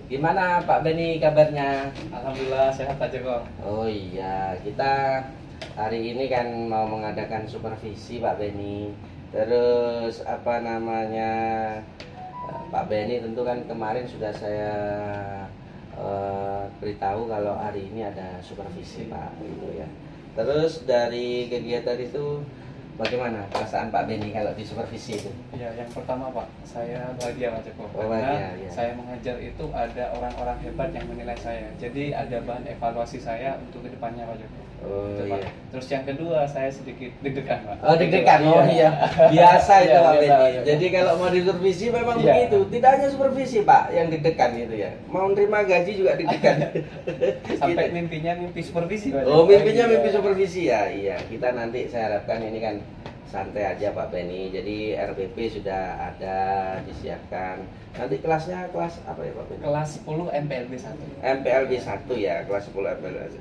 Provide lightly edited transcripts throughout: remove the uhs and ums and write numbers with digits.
Gimana Pak Beni kabarnya? Alhamdulillah sehat Pak Joko. Oh iya, kita hari ini kan mau mengadakan supervisi Pak Beni. Terus apa namanya, Pak Beni tentu kan kemarin sudah saya beritahu kalau hari ini ada supervisi Pak, gitu ya. Terus dari kegiatan itu bagaimana perasaan Pak Beni kalau di supervisi itu? Ya, yang pertama Pak, saya bahagia Pak Joko. Oh, karena bahagia, ya. saya mengajar itu ada orang-orang hebat yang menilai saya. Jadi ada bahan evaluasi saya untuk kedepannya Pak Joko. Oh Itu, Pak. iya. Terus yang kedua saya sedikit deg-degan Pak. Oh deg-degan, oh iya, biasa itu Iya, Pak biasa, Beni. iya. Jadi kalau mau di supervisi memang Iya. begitu. Tidak hanya supervisi Pak yang deg-degan gitu ya. Mau nerima gaji juga deg-degan. Sampai Gitu. mimpinya mimpi supervisi Pak Oh Joko. mimpinya Iya. mimpi supervisi ya. Iya, kita nanti saya harapkan ini kan santai aja Pak Beni. Jadi RPP sudah ada disiapkan. Nanti kelasnya kelas apa ya Pak Beni? Kelas 10 MPLB 1. MPLB 1 ya, kelas 10 MPLB 1.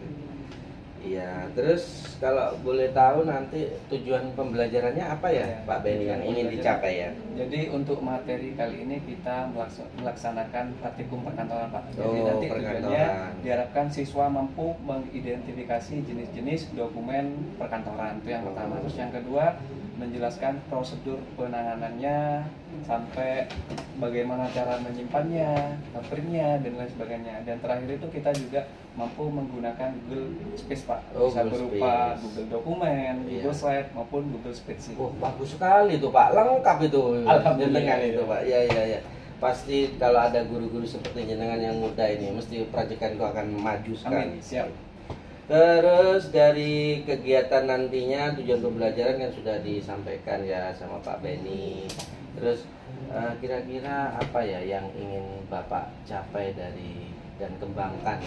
Iya, terus kalau boleh tahu nanti tujuan pembelajarannya apa ya Iya, Pak Beni yang ingin dicapai ya? Jadi untuk materi kali ini kita melaksanakan praktikum perkantoran Pak. Jadi Oh, nanti perkantoran. tujuannya diharapkan siswa mampu mengidentifikasi jenis-jenis dokumen perkantoran, itu yang pertama. Terus yang kedua menjelaskan prosedur penanganannya sampai bagaimana cara menyimpannya, covernya dan lain sebagainya. Dan terakhir itu kita juga mampu menggunakan Google Space Pak. Oh, Bisa Google berupa Space. Google Dokumen, Iya. Google Slide maupun Google Spreadsheet. Oh, bagus sekali tuh Pak, lengkap itu Alhamdulillah, jenengan iya. itu Pak. Ya ya ya. Pasti kalau ada guru-guru seperti jenengan yang muda ini, mesti proyekanku akan maju sekali. Amin, siap. Terus dari kegiatan nantinya tujuan pembelajaran kan sudah disampaikan ya sama Pak Beni. Terus kira-kira apa ya yang ingin Bapak capai dari dan kembangkan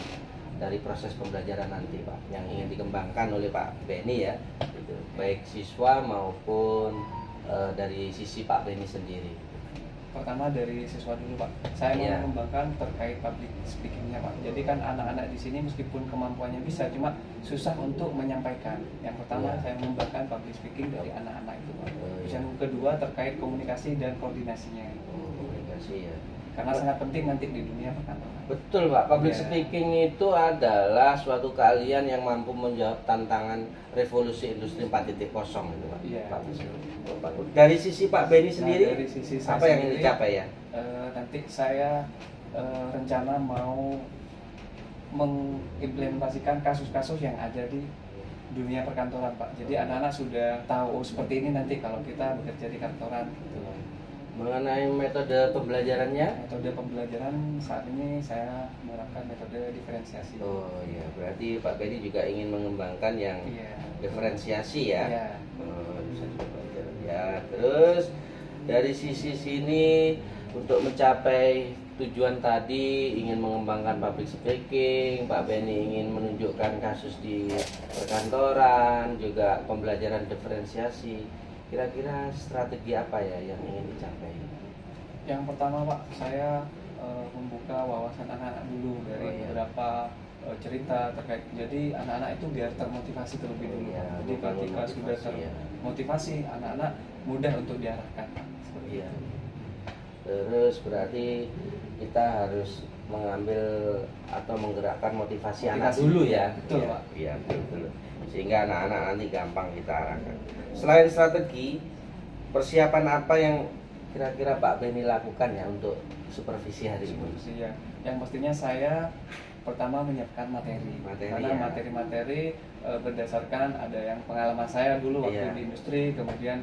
dari proses pembelajaran nanti Pak, yang ingin dikembangkan oleh Pak Beni ya, gitu. Baik siswa maupun dari sisi Pak Beni sendiri. Pertama dari siswa dulu Pak, saya Iya. mau mengembangkan terkait public speakingnya Pak. Jadi kan anak-anak di sini meskipun kemampuannya bisa, cuma susah untuk menyampaikan. Yang pertama Iya. saya mengembangkan public speaking dari anak-anak itu Pak. Oh, Terus iya. yang kedua terkait komunikasi dan koordinasinya, Oh, komunikasi ya. karena sangat penting nanti di dunia perkantoran. Betul Pak, public Iya. speaking itu adalah suatu keahlian yang mampu menjawab tantangan revolusi industri 4.0 itu Pak. Iya. Bagus. Oh, bagus. Dari sisi Pak Beni sendiri, dari sisi saya apa yang ingin sendiri, dicapai ya? Nanti saya rencana mau mengimplementasikan kasus-kasus yang ada di dunia perkantoran Pak. Jadi anak-anak sudah tahu, oh, seperti ini nanti kalau kita bekerja di kantoran gitu. Mengenai metode pembelajarannya? Metode pembelajaran saat ini saya menerapkan metode diferensiasi. Oh iya, berarti Pak Beni juga ingin mengembangkan yang Iya. diferensiasi ya? Iya. Oh, bisa juga belajar ya. Terus dari sisi sini untuk mencapai tujuan tadi ingin mengembangkan public speaking, Pak Beni ingin menunjukkan kasus di perkantoran, juga pembelajaran diferensiasi. Kira-kira strategi apa ya yang ingin dicapai? Yang pertama Pak, saya membuka wawasan anak-anak dulu dari Oh, iya. beberapa cerita terkait. Jadi anak-anak itu biar termotivasi terlebih dulu. Iya, Jadi ketika motivasi, sudah ya. termotivasi, anak-anak mudah untuk diarahkan Pak. Seperti Iya. itu. Terus berarti kita harus mengambil atau menggerakkan motivasi anak Motivasi, dulu ya. betul, Iya, Pak. Iya, betul. Sehingga anak-anak nanti gampang kita arahkan. Selain strategi, persiapan apa yang kira-kira Pak Beni lakukan ya untuk supervisi hari ini? Supervisi, ya. Yang pastinya saya pertama menyiapkan materi, karena ya. materi-materi berdasarkan ada yang pengalaman saya dulu waktu Iya. di industri, kemudian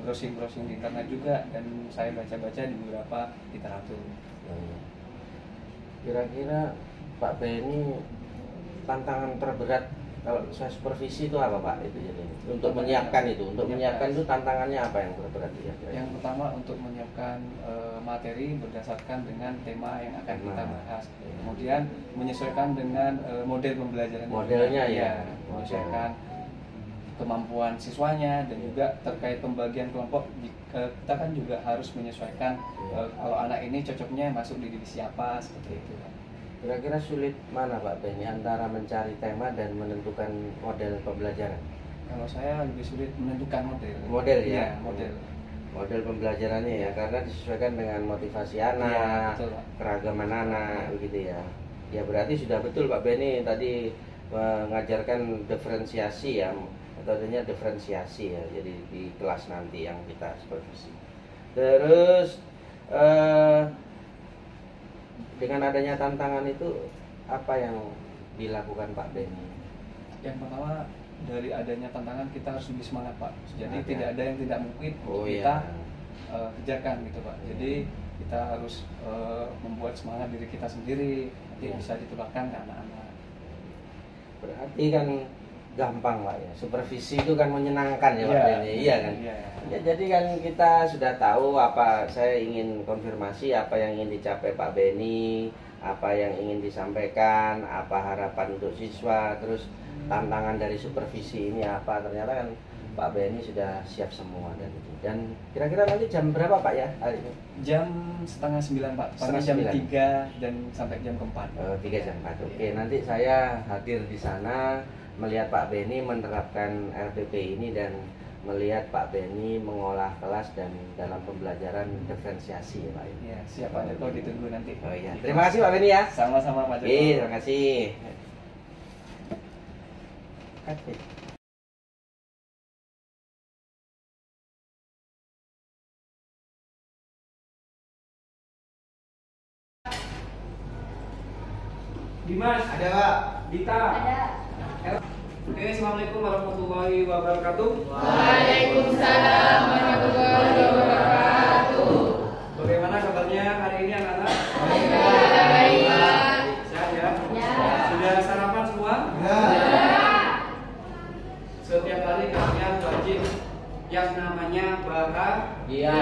browsing-browsing di internet juga, dan saya baca-baca di beberapa literatur. Kira-kira Pak Beni tantangan terberat kalau saya supervisi itu apa Pak? Itu jadi untuk menyiapkan itu, menyiapkan itu tantangannya apa yang terberat ya? Yang pertama untuk menyiapkan materi berdasarkan dengan tema yang akan kita bahas. Kemudian menyesuaikan dengan model pembelajaran. Modelnya ya. Menyesuaikan kemampuan siswanya, dan juga terkait pembagian kelompok. Kita kan juga harus menyesuaikan kalau anak ini cocoknya masuk di divisi apa, seperti itu. Kira-kira sulit mana Pak Beni antara mencari tema dan menentukan model pembelajaran? Kalau saya lebih sulit menentukan model. Model ya? Iya, model. model pembelajarannya ya, karena disesuaikan dengan motivasi anak, Iya, betul, Pak. keragaman anak, begitu ya. Ya berarti sudah betul Pak Beni tadi mengajarkan diferensiasi ya, metodenya diferensiasi ya, jadi di kelas nanti yang kita supervisi. Terus dengan adanya tantangan itu apa yang dilakukan Pak Beni? Yang pertama, dari adanya tantangan kita harus lebih semangat, Pak. Jadi Semangat, tidak ya. ada yang tidak mungkin Oh, kita iya. kerjakan gitu, Pak. Jadi kita harus membuat semangat diri kita sendiri, nanti Ya. bisa ditularkan ke anak-anak. Berarti kan gampang Pak ya, supervisi itu kan menyenangkan ya Pak Beni, iya kan? Iya. Ya, jadi kan kita sudah tahu apa, saya ingin konfirmasi apa yang ingin dicapai Pak Beni, apa yang ingin disampaikan, apa harapan untuk siswa, terus tantangan dari supervisi ini apa. Ternyata kan Pak Beni sudah siap semua dan kira-kira nanti jam berapa Pak ya hari ini? Jam 8:30 Pak, pagi jam 3:30. 3 dan sampai jam keempat. 3 jam 4. Oke, nanti saya hadir di sana melihat Pak Beni menerapkan RPP ini dan melihat Pak Beni mengolah kelas dan dalam pembelajaran diferensiasi ya Pak. Iya, siap Pak Joko, ditunggu nanti. Oh iya, terima kasih Pak Beni ya. Sama-sama Pak Joko. Terima kasih. Dimas, Ada Pak. Dita. Ada. Oke, assalamualaikum warahmatullahi wabarakatuh. Waalaikumsalam warahmatullahi wabarakatuh. Bagaimana kabarnya hari ini anak-anak? Baik. Sehat ya? Ya. Sudah sarapan semua? Setiap hari kalian wajib yang namanya bahagia. Iya.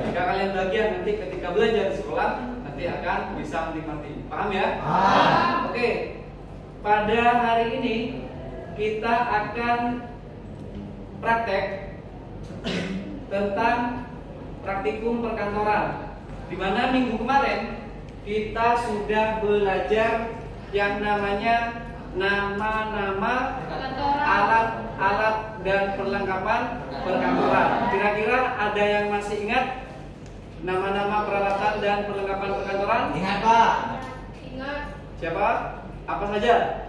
Jika kalian bahagia nanti ketika belajar di sekolah nanti akan bisa menikmati. Paham ya? Oke. Pada hari ini kita akan praktek tentang praktikum perkantoran. Di mana minggu kemarin kita sudah belajar yang namanya nama-nama alat-alat dan perlengkapan perkantoran. Kira-kira ada yang masih ingat nama-nama peralatan dan perlengkapan perkantoran? Ingat Pak, Ingat. Siapa? Apa saja?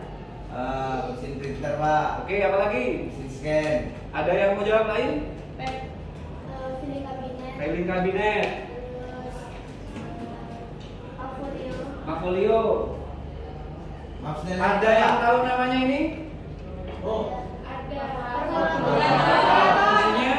mesin printer Pak, Oke, apa lagi? mesin scan, Ada yang mau jawab lain? Pilih kabinet. Filing kabinet, Terus portfolio. Mafolio. maaf sekali Ada yang tahu namanya ini? Ada. Fungsinya?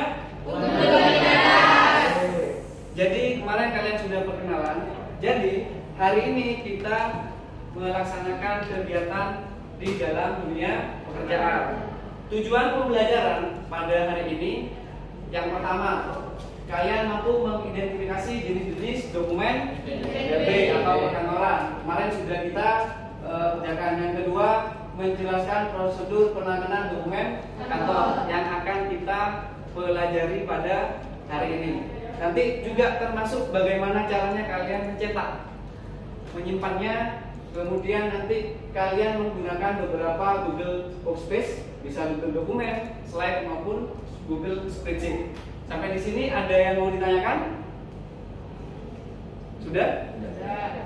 Jadi kemarin kalian sudah perkenalan. Jadi hari ini kita melaksanakan kegiatan di dalam dunia pekerjaan. Tujuan pembelajaran pada hari ini yang pertama, kalian mampu mengidentifikasi jenis-jenis dokumen DP atau perkantoran. Kemarin sudah kita kerjakan. Yang kedua, menjelaskan prosedur penanganan dokumen kantor yang akan kita pelajari pada hari ini. Nanti juga termasuk bagaimana caranya kalian mencetak, menyimpannya, kemudian nanti kalian menggunakan beberapa Google Workspace, bisa Google Dokumen, Slide maupun Google Spreadsheet. Sampai di sini ada yang mau ditanyakan? Sudah?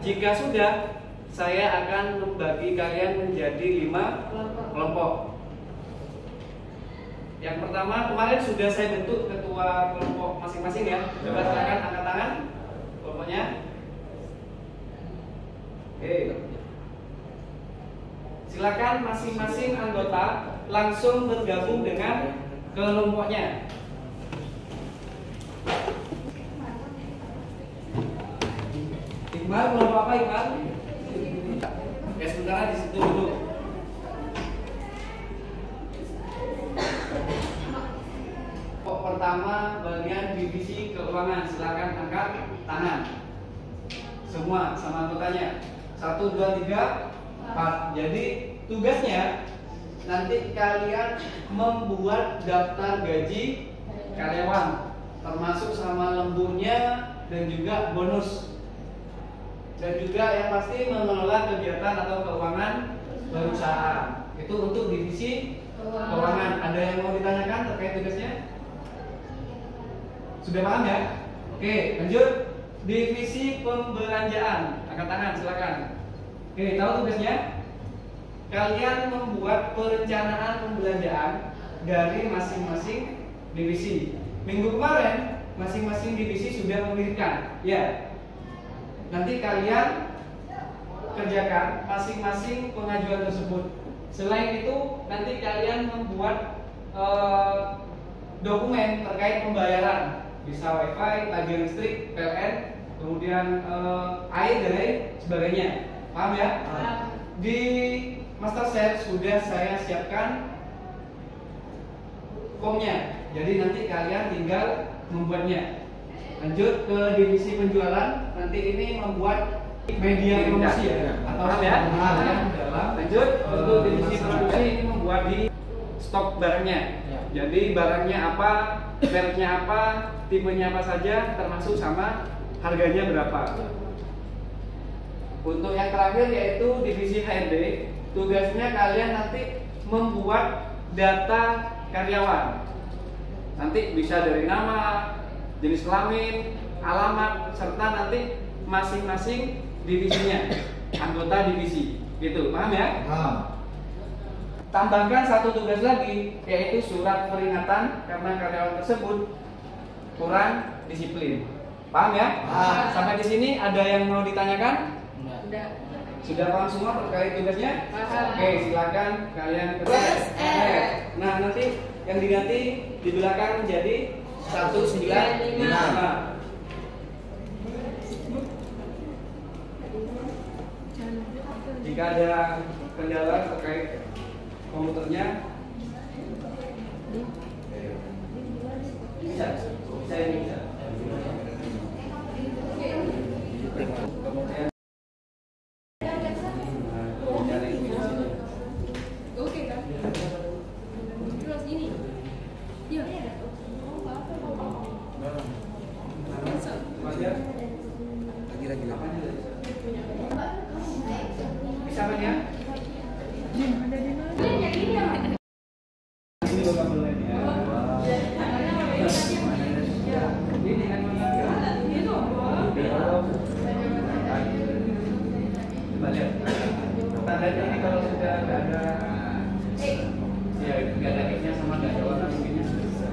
Jika sudah, saya akan membagi kalian menjadi 5 kelompok. Yang pertama, kemarin sudah saya bentuk ketua kelompok masing-masing ya. Coba silakan angkat tangan kelompoknya. Oke. Silakan masing-masing anggota langsung bergabung dengan kelompoknya. Iqbal, kelompok apa Iqbal? Oke, sementara di situ dulu. Kelompok pertama bagian divisi keuangan, silakan angkat tangan. Semua sama anggotanya. 1, 2, 3, 4. Jadi tugasnya nanti kalian membuat daftar gaji karyawan, termasuk sama lemburnya dan juga bonus. Dan juga yang pasti mengelola kegiatan atau keuangan perusahaan. Itu untuk divisi keuangan. Ada yang mau ditanyakan terkait tugasnya? Sudah paham ya? Oke, lanjut. Divisi pembelanjaan. Angkat tangan, silakan. Oke, tahu tugasnya? Kalian membuat perencanaan pembelanjaan dari masing-masing divisi. Minggu kemarin masing-masing divisi sudah mengirimkan. Ya. Nanti kalian kerjakan masing-masing pengajuan tersebut. Selain itu, nanti kalian membuat dokumen terkait pembayaran, bisa wifi, tagihan listrik, PLN, kemudian air dan lain sebagainya. Paham ya? Di master set sudah saya siapkan formnya, jadi nanti kalian tinggal membuatnya. Lanjut ke divisi penjualan, nanti ini membuat media promosi ya, atau ya. Lanjut untuk divisi produksi, ini membuat di stok barangnya. Jadi barangnya apa, mereknya apa, tipenya apa saja, termasuk sama harganya berapa. Untuk yang terakhir yaitu divisi HRD, tugasnya kalian nanti membuat data karyawan. Nanti bisa dari nama, jenis kelamin, alamat, serta nanti masing-masing divisinya, anggota divisi. Gitu, paham ya? Paham. Tambahkan satu tugas lagi, yaitu surat peringatan karena karyawan tersebut kurang disiplin. Paham ya? Paham. Sampai di sini ada yang mau ditanyakan? Udah. Sudah paham semua terkait tugasnya? Paham. Oke, silakan kalian Tugas R. Nah, nanti yang diganti di belakang menjadi 195. Jika ada kendala terkait komputernya, bisa ini bisa. Kemudian cari ini di sini. Oke kan? Terus ini. Iya. Mas ya? Lagi. Bisa kan ya? Ini bapak mulai ya. Ini coba lihat. Tandanya ini kalau sudah nggak ada, ya nggak ada X-nya sama nggak ada warna mungkinnya sudah bisa.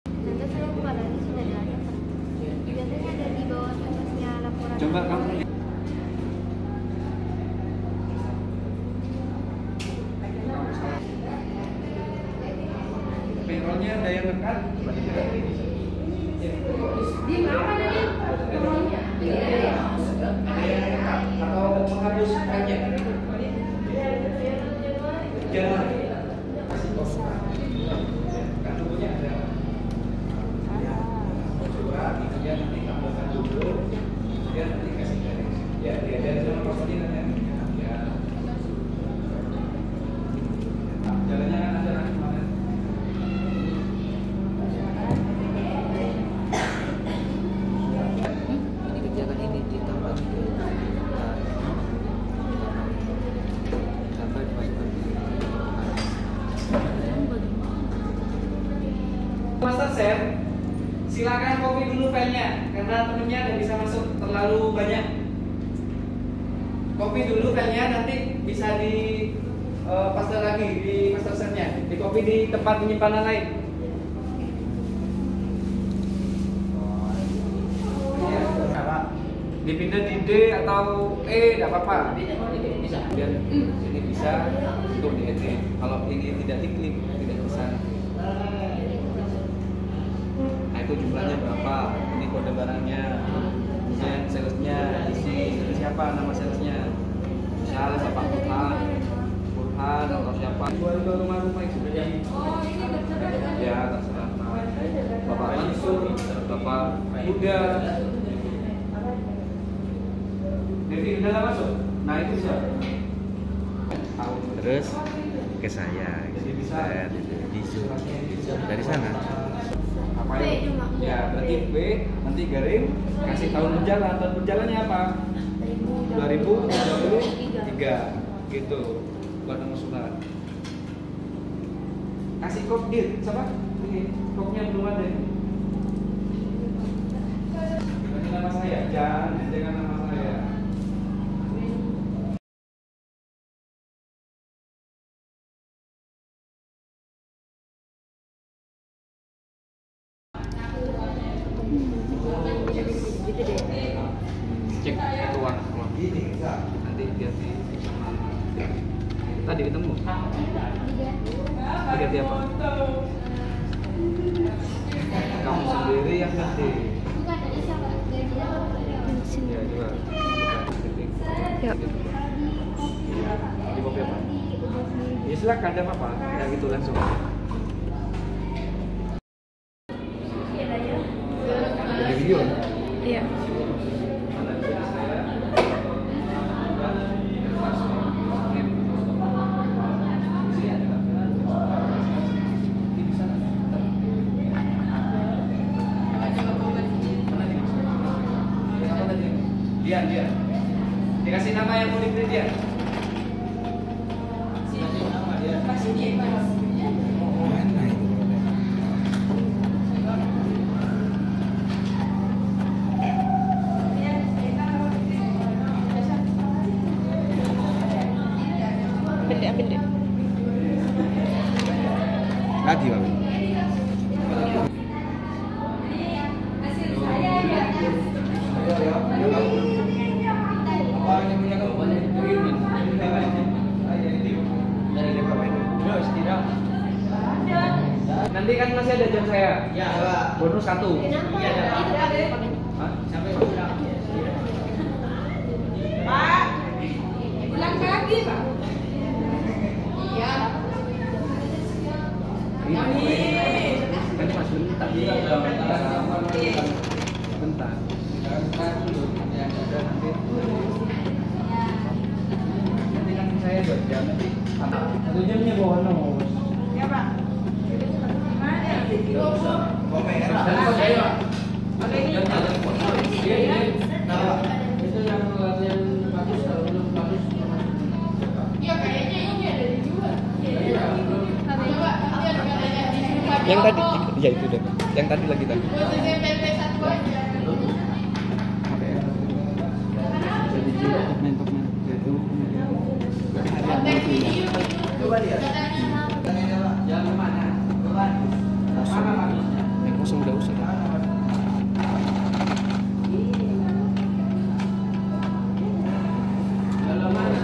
Nanti saya buka lagi sudah ada. Biasanya ada di bawah atasnya laporan. Coba kamu payrollnya ada yang nekan. Di mana tadi? Atau menghapus filenya. Jangan. Kan bukunya ada. Coba kemudian nanti tambahkan dulu. Kemudian nanti kasih garis. Ya, dia ada nomor koordinatnya. Ya. Jalannya kan ada nanti kemarin. Ini kegiatan ini ditambah Master Chef, silakan copy dulu filenya karena temennya nggak bisa masuk terlalu banyak. Copy dulu filenya, nanti bisa di paste lagi di Master Chef-nya, di copy di tempat penyimpanan lain. Ya, dipindah di D atau E tidak apa-apa. Bisa. Biar ini bisa untuk diedit. Kalau ini tidak diklik tidak bisa. Nah itu jumlahnya berapa? Ini kode barangnya. Kemudian salesnya isi itu siapa nama salesnya? Misal Bapak Burhan atau siapa? Jual rumah-rumah itu jadi. Ya terserah. Bapak Mansur, Bapak Buddha. Jadi udah masuk. Nah itu siapa? Terus ke saya. Jadi bisa Di Zoom. Dari sana. Apa B itu? cuma. Ya berarti B nanti garing kasih tahun berjalan. Tahun berjalannya apa? 2023 gitu. Buat nomor surat. Kasih kop dir, siapa? Ini kopnya belum ada. Ini nama saya, jangan nama saya. Cek keluar. Ini enggak. Nanti biar di sama. Tadi ketemu. Diganti apa? Kamu sendiri yang ganti. Bukan dari siapa? Dari dia atau dari Ya juga. Ya. Di kopi apa? Ya silakan, ada apa-apa. Ya gitu langsung. Jadi video. Iya. Dia. Dikasih nama yang unik dia. Ambil deh. Lagi bang. Nanti kan masih ada jam saya. Ya, Pak. Bonus 1. Kenapa? Iya, ada. Itu pakai. Hah? Sampai pulang. Pulang lagi, Pak. Iya. Kan masih bentar. Bentar. Nanti kan saya 2 jam nanti. 1 jamnya bonus. Ya, Pak. Gimana? Komen Dan lah. kok saya Oke, ini. Nah, itu yang latihan bagus kalau belum bagus. Ya, kayaknya ini ada dijual. Coba lihat katanya disuruh pakai Yang tadi, rokok. ya itu deh. Yang tadi lagi tadi. Posisi PP 1 aja. Konten video. coba lihat. Tanya Pak. Yang mana? Mana bagusnya? Yang kosong udah usah. Kalau mana?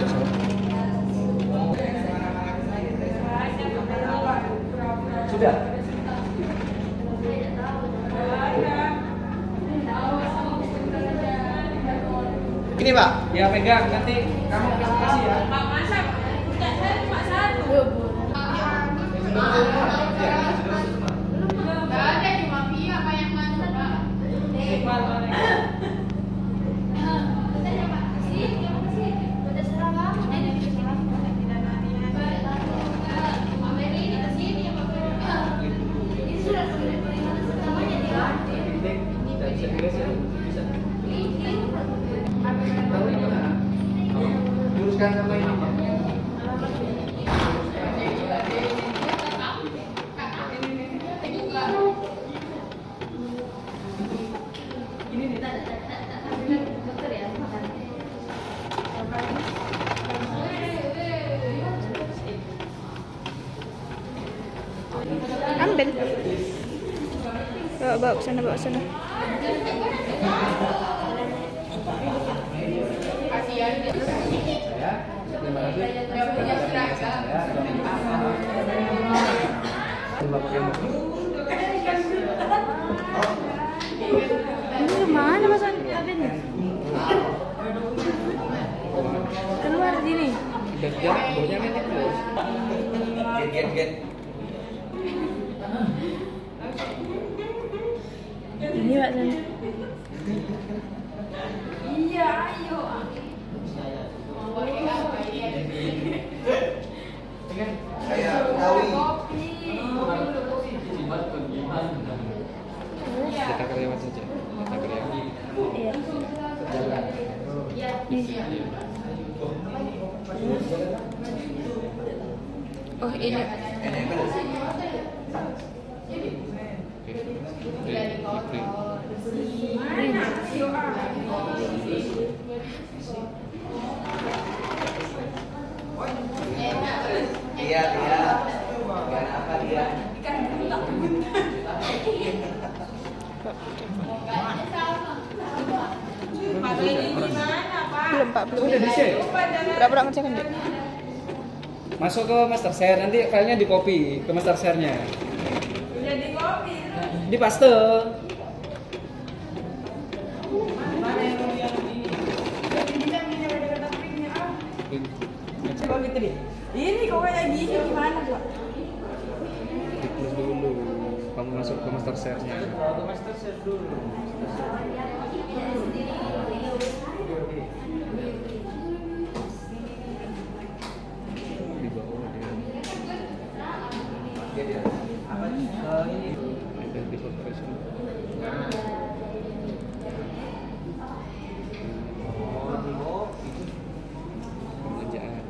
Sudah. Ini Pak. Ya pegang nanti kamu kasih ya. Pak masa enggak saya cuma satu. Enggak ada cuma Via apa yang mana, Pak? Iqbal mana? Titik dan sebelas ya bisa. Tahu ini mana? Juruskan sama ini Pak. Ambil. Bawa ke sana, bawa ke sana. Kasihan dia. Saya terima kasih. Dia punya seragam. Ini kemana Mas Abin? Keluar sini. Get. Ini Pak San. Iya, ayo. Saya Betawi. Kopi. Kita karyawan saja. Kita karyawan. Iya. Nih. Oh ini. Ini Iya, iya. Gak apa dia. Belum Pak, belum. Udah bisa. Berapa orang ngecekan deh? Masuk ke master share, nanti filenya di copy ke master share-nya. Udah di copy. Di paste. Ini kok kayak gini gimana Pak? Ditulis dulu. Kamu masuk ke master share-nya. Ke master share dulu. Di bawah dia. Apa ini? Identity corporation. Pembelanjaan.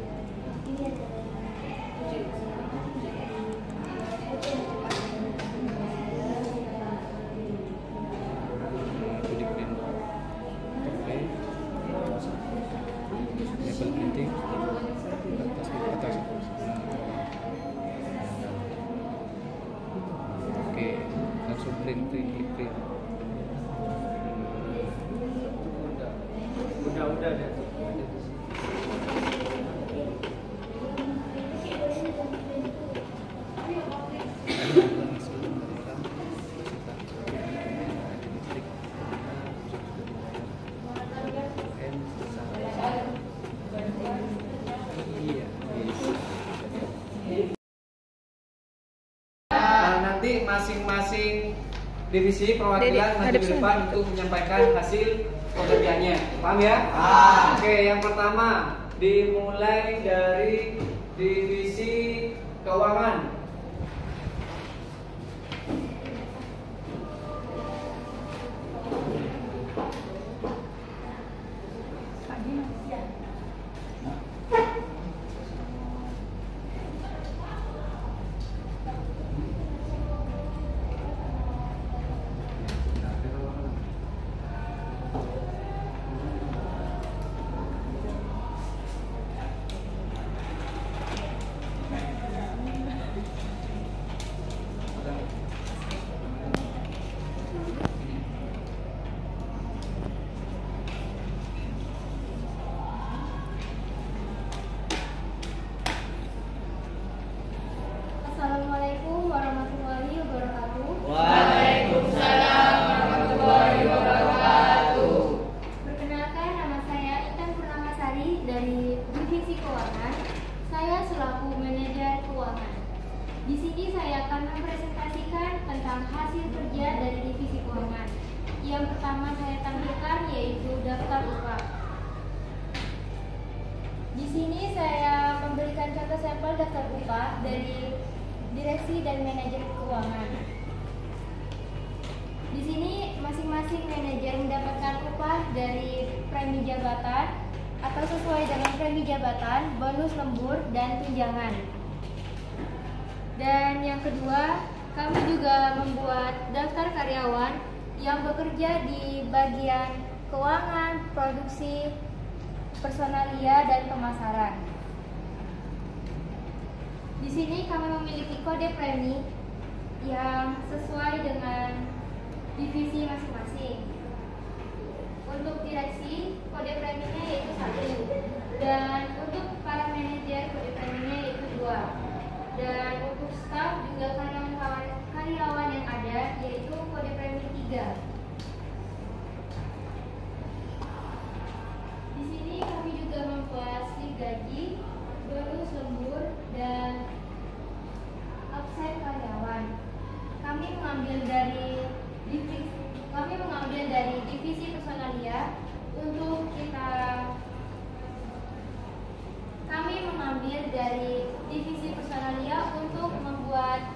Itu di print. Oke. Label printing. Atas. Oke, langsung print, klik print. Udah deh. Nanti masing-masing divisi perwakilan maju hadap ke sana. depan untuk menyampaikan hasil pekerjaannya. Paham ya? Oke, yang pertama dimulai dari divisi keuangan. Assalamualaikum warahmatullahi wabarakatuh. Waalaikumsalam warahmatullahi wabarakatuh. Perkenalkan, nama saya Intan Purnamasari dari Divisi Keuangan. Saya selaku manajer keuangan. Di sini saya akan mempresentasikan tentang hasil kerja dari Divisi Keuangan. Yang pertama saya tampilkan yaitu daftar upah. Di sini saya memberikan contoh sampel daftar upah dari direksi dan manajer keuangan. Di sini masing-masing manajer mendapatkan upah dari premi jabatan atau sesuai dengan premi jabatan, bonus lembur dan tunjangan. Dan yang kedua, kami juga membuat daftar karyawan yang bekerja di bagian keuangan, produksi, personalia dan pemasaran. Di sini kami memiliki kode premi yang sesuai dengan divisi masing-masing. Untuk direksi, kode preminya yaitu 1, dan untuk para manajer kode preminya yaitu 2, dan untuk staf juga karyawan yang ada yaitu kode premi 3. Di sini kami juga membuat slip gaji, bonus lembur, dan absen karyawan. Kami mengambil dari divisi personalia untuk membuat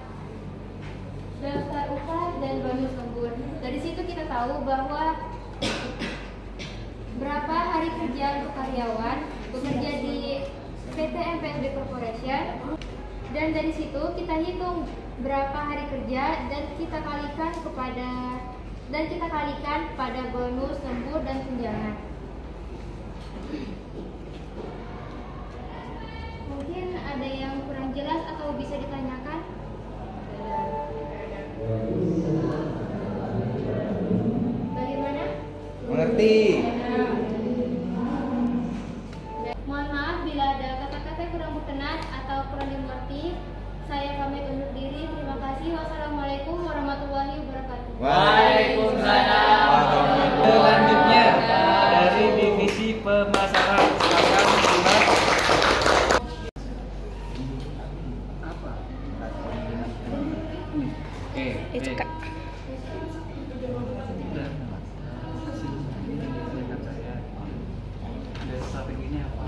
daftar upah dan bonus lembur. Dari situ kita tahu bahwa berapa hari kerja untuk karyawan bekerja di PT MPLB Corporation Dan dari situ kita hitung berapa hari kerja dan kita kalikan pada bonus, lembur dan tunjangan. Mungkin ada yang kurang jelas atau bisa ditanyakan? Bagaimana? Mengerti? Mohon maaf bila ada kata-kata yang kurang berkenan atau kurang dimengerti. Saya pamit undur diri. Terima kasih. Wassalamualaikum warahmatullahi wabarakatuh. Waalaikumsalam. Selanjutnya dari divisi pemasaran, silakan Mas. Apa? Oke. Itu Kak. Strateginya apa?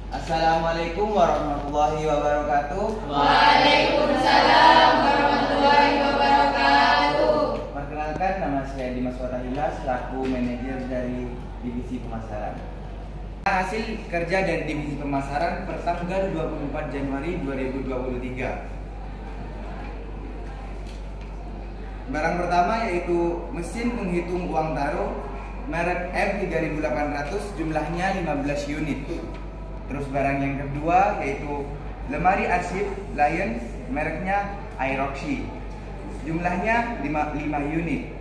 Assalamualaikum warahmatullahi wabarakatuh. Waalaikumsalam warahmatullahi wabarakatuh. Perkenalkan, nama saya Dimas Watahila selaku manajer dari divisi pemasaran. Hasil kerja dari divisi pemasaran per tanggal 24 Januari 2023. Barang pertama yaitu mesin penghitung uang taruh merek M3800 jumlahnya 15 unit. Terus barang yang kedua yaitu lemari arsip Lion mereknya Aeroxy jumlahnya 5 unit.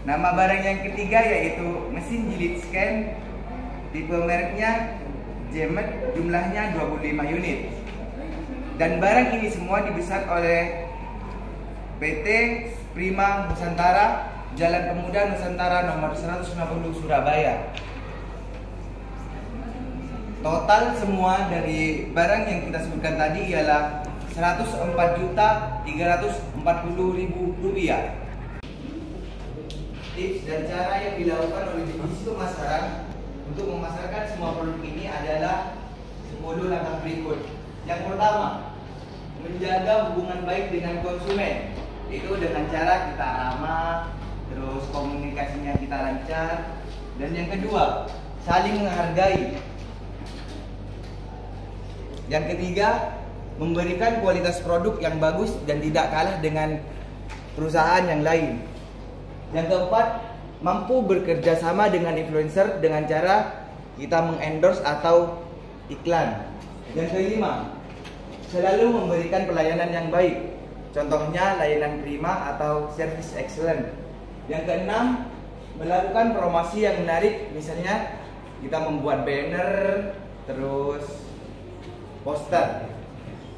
Nama barang yang ketiga yaitu mesin jilid scan tipe mereknya Jemet jumlahnya 25 unit. Dan barang ini semua dipesan oleh PT Prima Nusantara, Jalan Pemuda Nusantara nomor 150 Surabaya. Total semua dari barang yang kita sebutkan tadi ialah Rp104.340.000. Tips dan cara yang dilakukan oleh divisi pemasaran untuk memasarkan semua produk ini adalah 10 langkah berikut. Yang pertama, menjaga hubungan baik dengan konsumen. Itu dengan cara kita ramah, terus komunikasinya kita lancar. Dan yang kedua, saling menghargai. Yang ketiga, memberikan kualitas produk yang bagus dan tidak kalah dengan perusahaan yang lain. Yang keempat, mampu bekerja sama dengan influencer dengan cara kita mengendorse atau iklan. Yang kelima, selalu memberikan pelayanan yang baik. Contohnya layanan prima atau service excellent. Yang keenam, melakukan promosi yang menarik. Misalnya kita membuat banner, terus poster.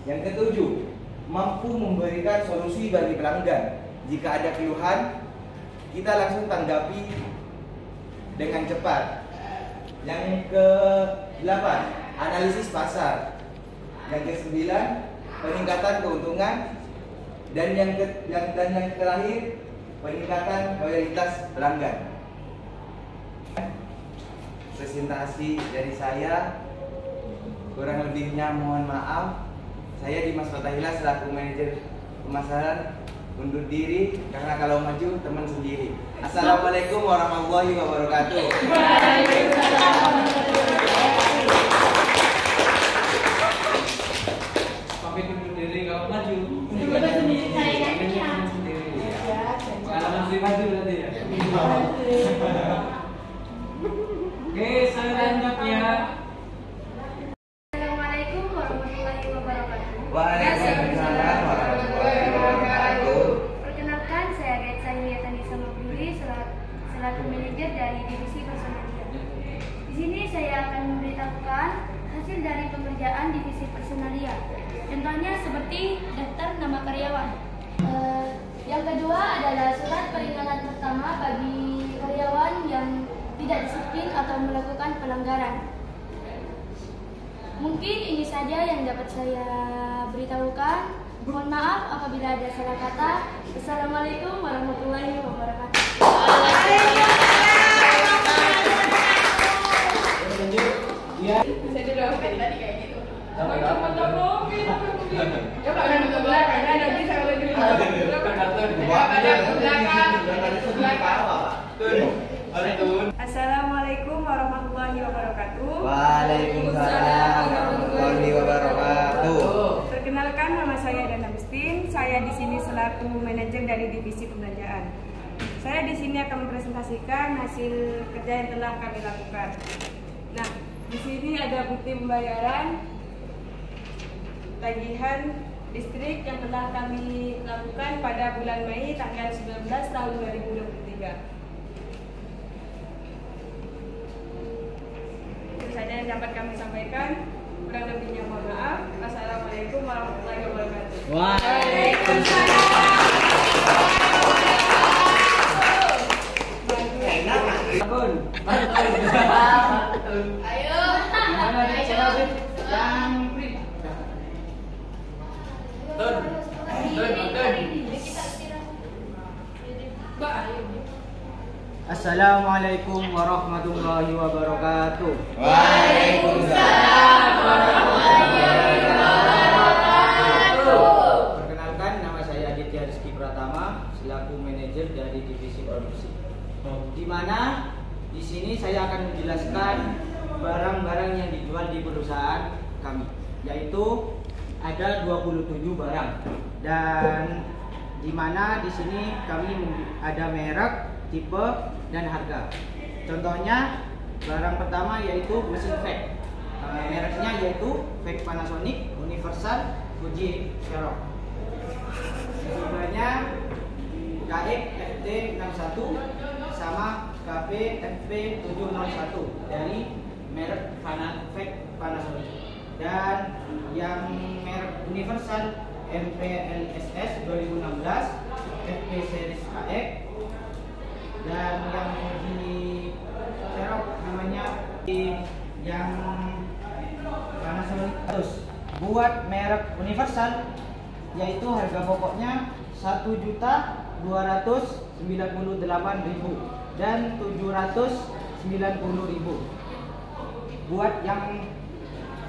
Yang ketujuh, mampu memberikan solusi bagi pelanggan. Jika ada keluhan, kita langsung tanggapi dengan cepat. Yang ke-8, analisis pasar. Yang ke-9, peningkatan keuntungan. Dan yang terakhir, peningkatan loyalitas pelanggan. Presentasi dari saya, kurang lebihnya mohon maaf. Saya Dimas Watahila selaku manajer pemasaran undur diri karena kalau maju teman sendiri. Assalamualaikum warahmatullahi wabarakatuh. Pamit undur diri kalau maju. Maju berarti ya. Oke, selanjutnya. Assalamualaikum warahmatullahi wabarakatuh. Waalaikumsalam warahmatullahi wabarakatuh. Perkenalkan, saya Retsa Yuliatanisa Mabduri selaku manajer dari divisi personalia. Di sini saya akan memberitahukan hasil dari pengerjaan divisi personalia. Contohnya seperti daftar nama karyawan. Yang kedua adalah surat peringanan pertama bagi karyawan yang tidak disiplin atau melakukan pelanggaran. Mungkin ini saja yang dapat saya beritahukan. Mohon maaf apabila ada salah kata. Assalamualaikum warahmatullahi wabarakatuh. Ya. Saya juga tadi kayak gitu. Sama-sama. Coba kan ke belakang, kan nanti saya lagi di Assalamualaikum warahmatullahi saya di sini selaku manajer dari divisi pembelanjaan. Saya di sini akan mempresentasikan hasil kerja yang telah kami lakukan. Nah, di sini ada bukti pembayaran tagihan listrik yang telah kami lakukan pada bulan Mei tanggal 19 tahun 2023. Itu saja yang dapat kami sampaikan. Kurang lebihnya mohon maaf. Assalamualaikum warahmatullahi wabarakatuh. Ayo. Gimana nih cara yang free? Tun. Assalamualaikum warahmatullahi wabarakatuh. Waalaikumsalam warahmatullahi wabarakatuh. Perkenalkan, nama saya Aditya Rizky Pratama selaku manajer dari divisi produksi. Di mana di sini saya akan menjelaskan barang-barang yang dijual di perusahaan kami, yaitu ada 27 barang, dan di mana di sini kami ada merek, tipe, dan harga. Contohnya barang pertama yaitu mesin vac. Mereknya yaitu vac Panasonic, Universal, Fuji, Xerox. Tipenya KX FT61 sama KP FP701 dari merek vac Panasonic. Dan yang merek Universal MPLSS 2016 FP series KX. Dan yang di Xerox namanya yang Panasonic terus. Buat merek Universal yaitu harga pokoknya 1.298.000 dan 790.000. Buat yang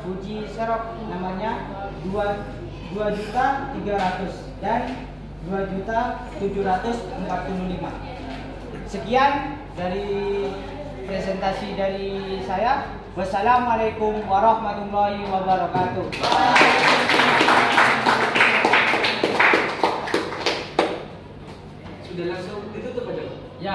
Fuji Xerox namanya 2.300.000 dan 2.745.000. Sekian dari presentasi dari saya. Wassalamualaikum warahmatullahi wabarakatuh. Sudah langsung ditutup aja. Ya.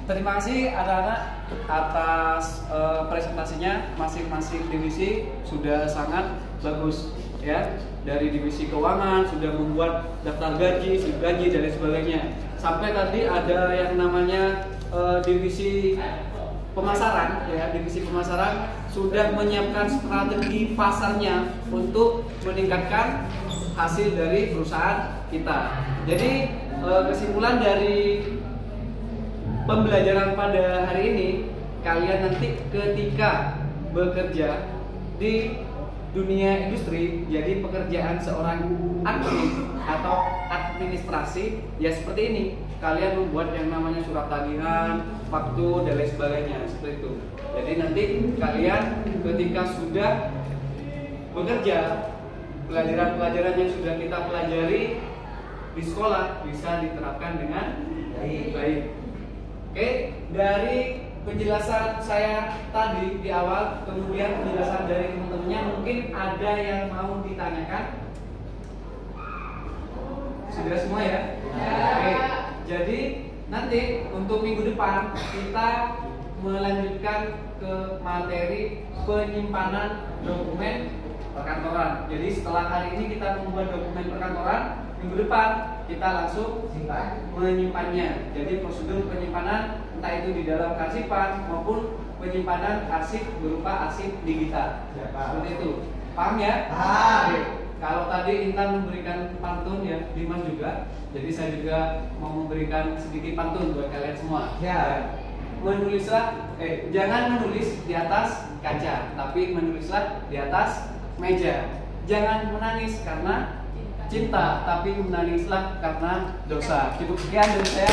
Terima kasih anak-anak atas presentasinya. Masing-masing divisi sudah sangat bagus ya. Dari divisi keuangan sudah membuat daftar gaji, gaji dan lain sebagainya. Sampai tadi ada yang namanya divisi pemasaran ya. Divisi pemasaran sudah menyiapkan strategi pasarnya untuk meningkatkan hasil dari perusahaan kita. Jadi kesimpulan dari pembelajaran pada hari ini, kalian nanti ketika bekerja di dunia industri, jadi pekerjaan seorang admin atau administrasi ya seperti ini. Kalian membuat yang namanya surat tagihan, faktur dan lain sebagainya seperti itu. Jadi nanti kalian ketika sudah bekerja, pelajaran-pelajaran yang sudah kita pelajari di sekolah bisa diterapkan dengan baik. Oke, dari penjelasan saya tadi di awal, kemudian penjelasan dari teman-temannya, mungkin ada yang mau ditanyakan? Sudah semua ya? Oke, jadi nanti untuk minggu depan kita melanjutkan ke materi penyimpanan dokumen perkantoran. Jadi setelah hari ini kita membuat dokumen perkantoran, minggu depan kita langsung menyimpannya. Jadi prosedur penyimpanan entah itu di dalam arsipan maupun penyimpanan arsip berupa arsip digital. Seperti itu. Paham ya? Oke. Kalau tadi Intan memberikan pantun ya, Dimas juga. Jadi saya juga mau memberikan sedikit pantun buat kalian semua. Ya. Menulislah, jangan menulis di atas kaca, tapi menulislah di atas meja. Jangan menangis karena cinta, tapi menangislah karena dosa. Cukup sekian dari saya.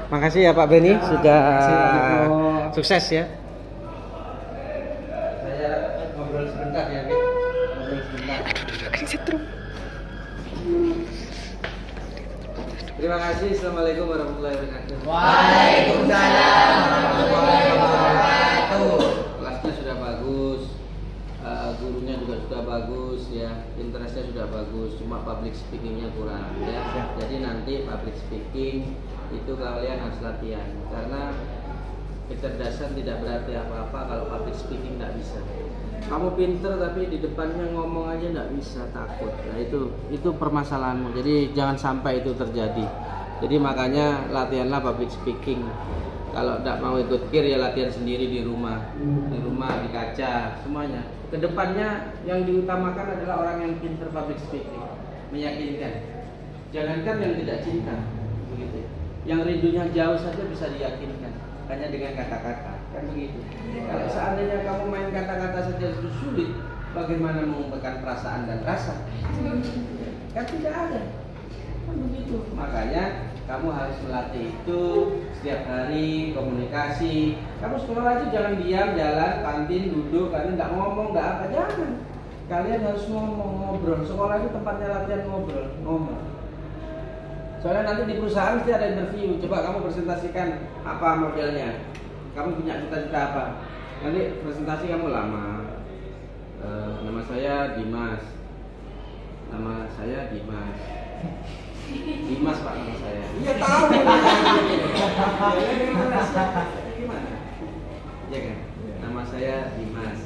Makasih ya Pak Beni sudah sukses ya. Saya ngobrol sebentar ya, ngobrol sebentar. Terima kasih. Assalamualaikum warahmatullahi wabarakatuh. Waalaikumsalam warahmatullahi wabarakatuh. Kelasnya sudah bagus, gurunya juga sudah bagus ya, interestnya sudah bagus, cuma public speakingnya kurang ya. Jadi nanti public speaking itu kalian harus latihan, karena kecerdasan tidak berarti apa-apa kalau public speaking nggak bisa. Kamu pinter tapi di depannya ngomong aja nggak bisa, takut. Nah itu permasalahanmu. Jadi jangan sampai itu terjadi. Jadi makanya latihanlah public speaking. Kalau tidak mau ikut KIR ya latihan sendiri di rumah, di kaca, semuanya. Kedepannya yang diutamakan adalah orang yang pinter public speaking, meyakinkan. Jangankan yang tidak cinta, begitu. Yang rindunya jauh saja bisa diyakinkan, hanya dengan kata-kata, kan begitu. Kalau seandainya kamu main kata-kata saja itu sulit, bagaimana mengungkapkan perasaan dan rasa? Kan tidak ada, kan begitu. Makanya kamu harus melatih itu setiap hari, komunikasi. Kamu sekolah itu jangan diam, jalan, kantin, duduk, kalian nggak ngomong, nggak apa, jangan. Kalian harus ngomong, ngobrol. Sekolah itu tempatnya latihan ngobrol, ngomong. Soalnya nanti di perusahaan mesti ada interview. Coba kamu presentasikan apa modelnya. Kamu punya cita-cita apa? Nanti presentasi kamu lama. Nama saya Dimas. Nama saya Dimas. Dimas Pak nama saya. Iya tahu. Gimana? Ya kan? Nama saya Dimas.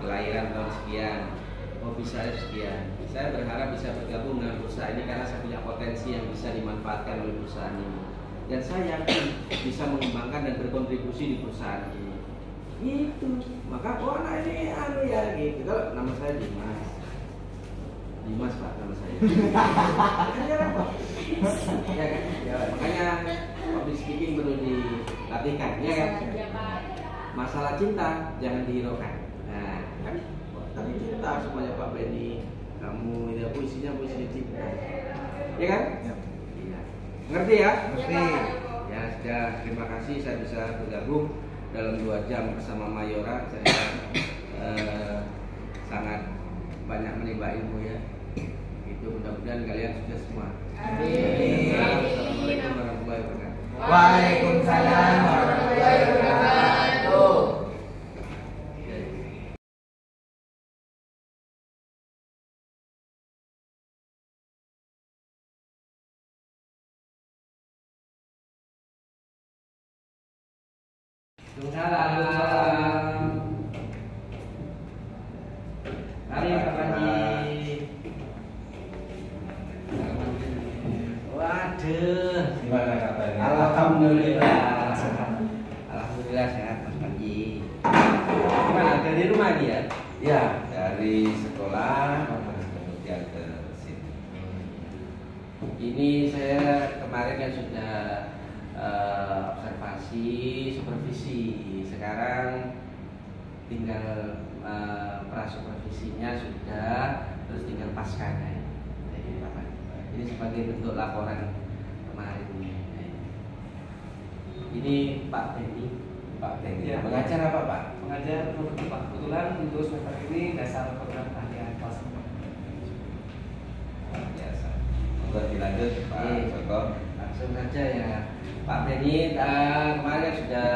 Kelahiran tahun sekian. Hobi saya sekian. Saya berharap bisa bergabung dengan perusahaan ini karena saya punya potensi yang bisa dimanfaatkan oleh perusahaan ini. Dan saya yakin bisa mengembangkan dan berkontribusi di perusahaan ini. Gitu. Maka nah ini ya gitu. Kalau nama saya Dimas. Dimas Pak nama saya. Ya kan? Ya, makanya public speaking perlu dilatihkan, ya kan? Masalah cinta jangan dihiraukan. Nah, kan tadi cinta semuanya Pak Benny. Kamu ini puisinya puisi cinta. Ya kan? Iya. Ngerti ya? Ngerti. Ya sudah, terima kasih saya bisa bergabung dalam 2 jam bersama Mayora. Saya sangat banyak menimba ilmu ya. Itu mudah-mudahan kalian sukses semua. Amin. Assalamualaikum warahmatullahi wabarakatuh. Waalaikumsalam warahmatullahi wabarakatuh. Salam. Mari Pak Panji. Waduh. Gimana kabarnya? Alhamdulillah. Alhamdulillah sehat Mas Panji. Gimana dari rumah dia? Ya, dari sekolah kemudian ke sini. Ini saya kemarin kan sudah observasi, supervisi. Sekarang tinggal prasupervisinya sudah, terus tinggal paskanya. Ini sebagai bentuk laporan kemarin. Ini Pak Benny. Pak Benny. Ya. Mengajar apa Pak? Mengajar properti Pak. Kebetulan untuk semester ini dasar program keahlian kelas 4. Luar biasa. Monggo dilanjut Pak Joko. Langsung saja ya. Pak Benny kemarin sudah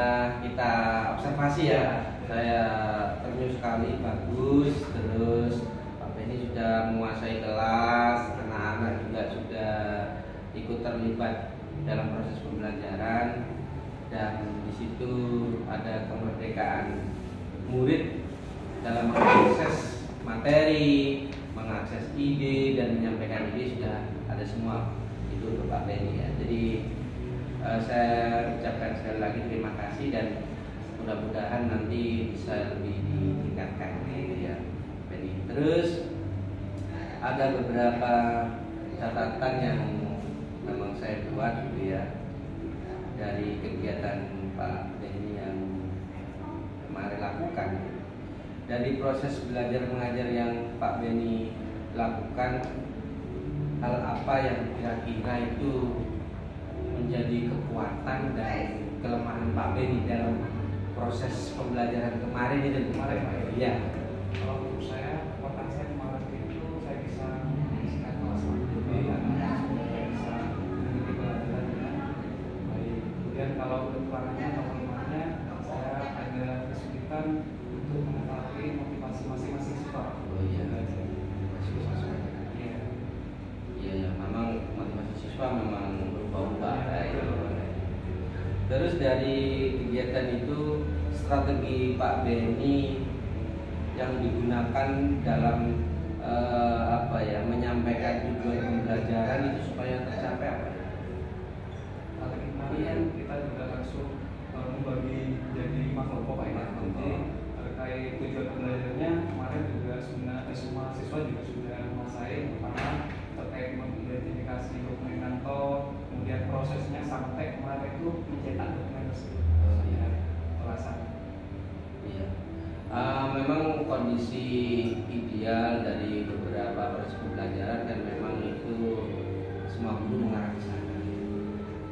kita observasi ya. Saya ternyuh sekali, bagus. Terus Pak Benny sudah menguasai kelas, anak-anak juga sudah ikut terlibat dalam proses pembelajaran, dan di situ ada kemerdekaan murid dalam mengakses materi, mengakses ide dan menyampaikan ide, sudah ada semua itu untuk Pak Benny ya. Jadi saya ucapkan sekali lagi terima kasih, dan mudah-mudahan nanti bisa lebih ditingkatkan gitu ya Benny. Terus ada beberapa catatan yang memang saya buat gitu ya dari kegiatan Pak Benny yang kemarin lakukan. Dari proses belajar mengajar yang Pak Benny lakukan, hal apa yang kira-kira itu menjadi kekuatan dan kelemahan Pak Benny dalam proses pembelajaran kemarin itu? Kemarin Pak ya? Iya. Kalau menurut saya, kekuatan saya kemarin itu saya bisa mengisikan kelas lebih, saya bisa dari kegiatan itu strategi Pak Beni yang digunakan dalam menyampaikan tujuan pembelajaran itu supaya tercapai apa ya? Kalau kemarin kita juga langsung membagi jadi 5 kelompok Pak ya. Jadi terkait tujuan pembelajarannya kemarin juga semua siswa juga sudah menguasai pertama terkait mengidentifikasi dokumen kantor, kemudian prosesnya sampai kemarin itu mencetak dokumen tersebut. Iya. Memang kondisi ideal dari beberapa proses pembelajaran dan memang itu semua guru mengarah ke sana.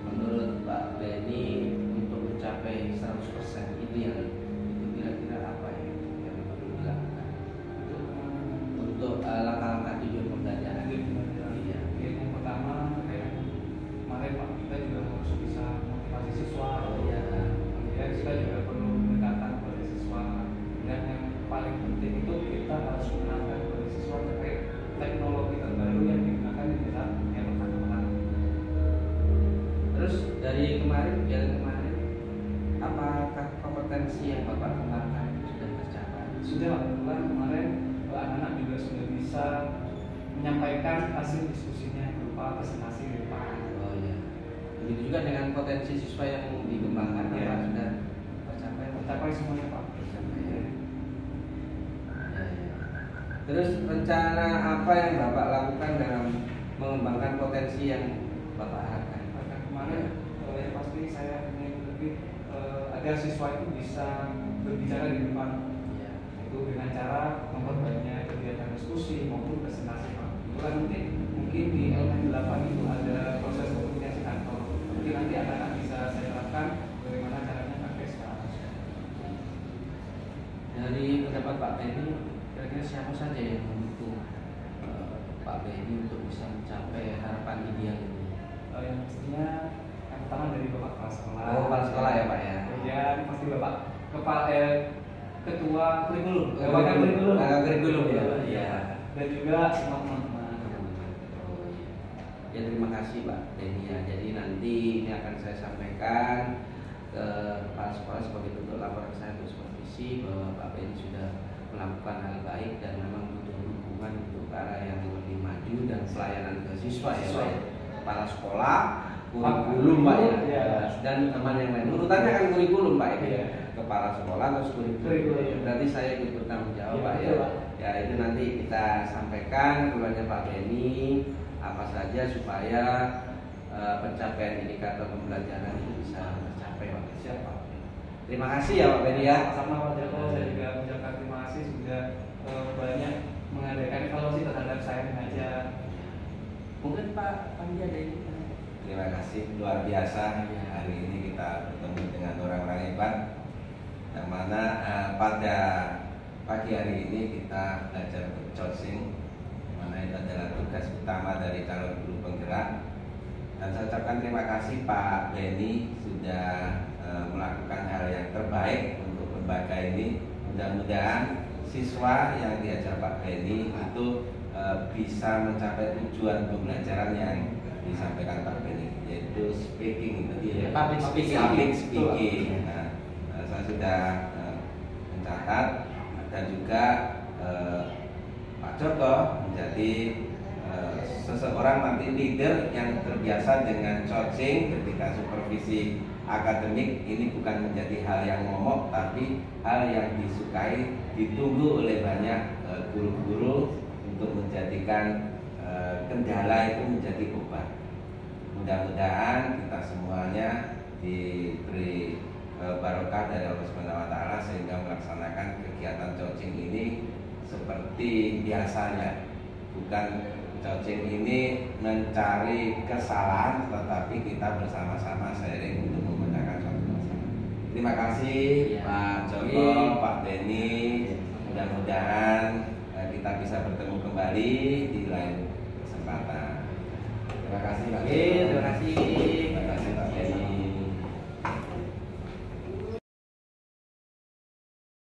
Menurut Pak Beni untuk mencapai 100% ideal itu kira-kira apa ya yang perlu dilakukan untuk langkah-langkah tujuan pembelajaran? Iya. Yang pertama kayak kemarin Pak kita juga harus bisa motivasi siswa. Kemudian kita juga perlu pendekatan kepada siswa. Dan yang paling penting itu kita harus mengenalkan kepada siswa terkait teknologi terbaru yang digunakan di dalam yang pertama. Terus dari kegiatan kemarin, apakah kompetensi yang Bapak kembangkan sudah tercapai? Sudah, alhamdulillah kemarin anak-anak juga sudah bisa menyampaikan hasil diskusinya berupa presentasi di depan. Oh iya. Begitu juga dengan potensi siswa yang dikembangkan, Iya. Bapak sudah tercapai? Tercapai semuanya Pak. Tercapai ya. Terus rencana apa yang Bapak lakukan dalam mengembangkan potensi yang Bapak harapkan? Karena kemarin yang pasti saya ingin lebih agar siswa itu bisa berbicara di depan. Ya. Itu dengan cara memperbanyak kegiatan diskusi maupun presentasi Pak. Itu kan mungkin di elemen 8 itu ada proses komunikasi kantor. Mungkin nanti anak-anak bisa saya terapkan bagaimana caranya pakai sekarang. Dari pendapat Pak Beni, kira-kira siapa saja yang mendukung Pak Beni untuk bisa mencapai harapan ideal ini? Yang pastinya yang pertama dari Bapak Kepala Sekolah. Oh, Kepala Sekolah ya Pak ya? Kemudian pasti Bapak Ketua Kurikulum. Kurikulum ya. Iya. Dan juga semua teman-teman. Oh, iya. Ya terima kasih Pak Beni ya. Jadi nanti ini akan saya sampaikan ke Kepala Sekolah sebagai bentuk laporan saya untuk supervisi bahwa Pak Beni sudah melakukan hal baik dan memang butuh dukungan untuk ke arah yang lebih maju dan pelayanan ke siswa ya Pak ya. Kepala sekolah, kurikulum Pak ya, dan teman yang lain. Urutannya kan kurikulum Pak ya. Kepala sekolah terus kurikulum. Berarti saya ikut bertanggung jawab Pak ya. Ya itu nanti kita sampaikan keluarnya Pak Beni apa saja supaya pencapaian indikator pembelajaran itu bisa tercapai Pak. Siapa? Terima kasih ya Pak Beni ya. Sama Pak Joko, saya juga mengucapkan terima kasih sudah banyak mengadakan evaluasi terhadap saya mengajar. Mungkin Pak Pandi ada ini. Terima kasih, luar biasa. Hari ini kita bertemu dengan orang-orang hebat, yang mana pada pagi hari ini kita belajar coaching, mana itu adalah tugas utama dari calon guru penggerak. Dan saya ucapkan terima kasih Pak Beni sudah melakukan hal yang terbaik untuk lembaga ini. Mudah-mudahan siswa yang diajar Pak Beni itu bisa mencapai tujuan pembelajaran yang disampaikan Pak Beni, yaitu speaking, public speaking. Nah, saya sudah mencatat dan juga Pak Joko menjadi seseorang nanti leader yang terbiasa dengan coaching ketika supervisi akademik. Ini bukan menjadi hal yang momok, tapi hal yang disukai, ditunggu oleh banyak guru-guru untuk menjadikan kendala itu menjadi beban. Mudah-mudahan kita semuanya diberi barokah dari Allah Subhanahu wa taala sehingga melaksanakan kegiatan coaching ini seperti biasanya. Bukan coaching ini mencari kesalahan, tetapi kita bersama-sama sharing untuk memecahkan suatu masalah. Terima kasih Pak Joko, Pak Beni. Mudah-mudahan kita bisa bertemu kembali di lain kesempatan. Terima kasih Pak.